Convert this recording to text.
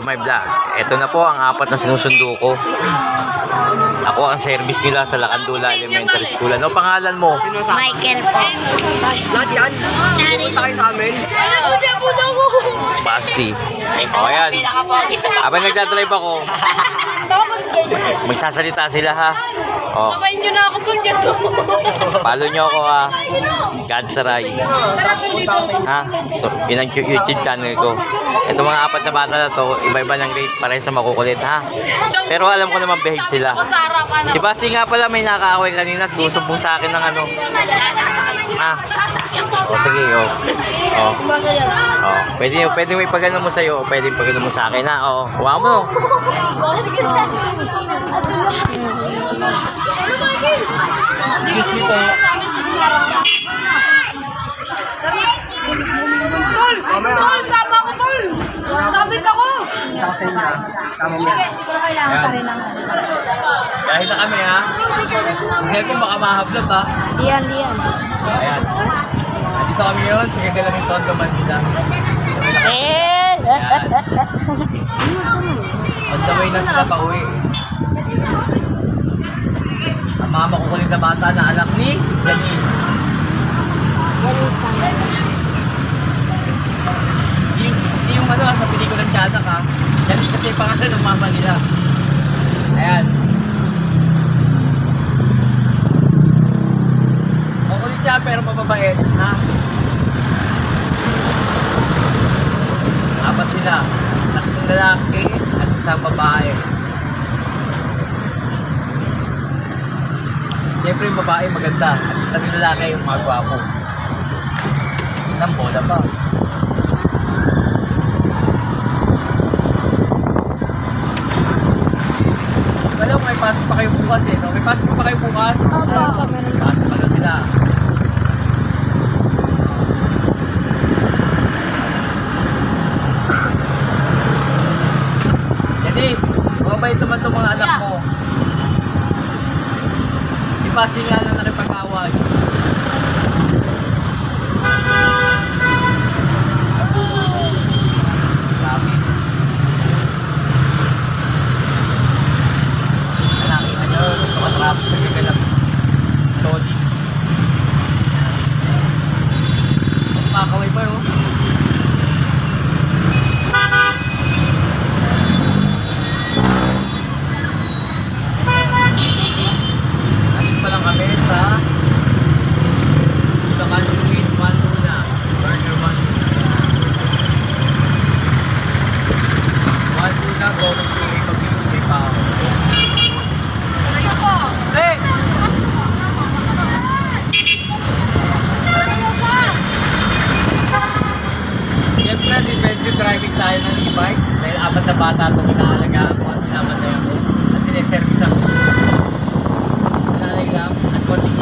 My vlog. Ito na po ang apat na sinusundo ko. Ako ang service nila sa Lacandula Elementary School. Ano pangalan mo? Michael po. Lahat yan? Charin. Punta kayo sa amin? Basti. O ayan. Habang nagdadrive ako, magsasalita sila ha. O, Sabayin nyo na ako tol dyan to. follow nyo ako ha. God Saray. Tara tol dito. Ha? So, yun ang YouTube channel ko. Ito mga apat na bata na to, iba-iba ng grade para sa makukulit ha. Pero alam ko naman behave sila. Si Basti nga pala may nakaaway kanina, susumbong sa akin ng ano. Ha? O sige, o. O. O. Pwede may pagano mo sa'yo, o pwede pagano mo sa akin ha. O. Huwag mo. Excuse me po. Tol! Tol! Sama ko tol! Sabit ako! Sa inyo. Tama mo. Ayan. Kahit na kami ha. Ang cellphone baka mahablot ha. Diyan. Ayan. Dito kami yun, sa kagala ng Tondo, Manila. On the way na sila pa uwi. Ang mga makukulit na bata na anak ni Janice. Yung ano, sa pelikulang Tiyanak ha. Janice kasi yung pangalan ng mama nila. Ayan. Makulit siya pero mababait ha. Apat sila. Tatlong lalaki at isang babae. Siyempre yung babae maganda at tatlong lalaki yung mga gwapo. Isang bola pa. Alam mo, may pasok pa kayo bukas eh. No? May pasok pa kayo bukas. Pasok pa na sila. Denise, mabait naman itong mga anak mo. Si Basti nga lang nakipag-away. Grabe. Nakita nyo, makatrap sa gaganap. Solis. Makakaway pa yun. Nandito pa lang kami sa Bulacan Street, Mantuna. Burger Mantuna. Mantuna, Gomez Street, pag-iuwi pa ako. Hey! Siyempre, defensive driving tayo ng e-bike dahil apat na bata itong inaalagaan ko at sinamatayan ko at sineservice ako. Sinalagaan at konting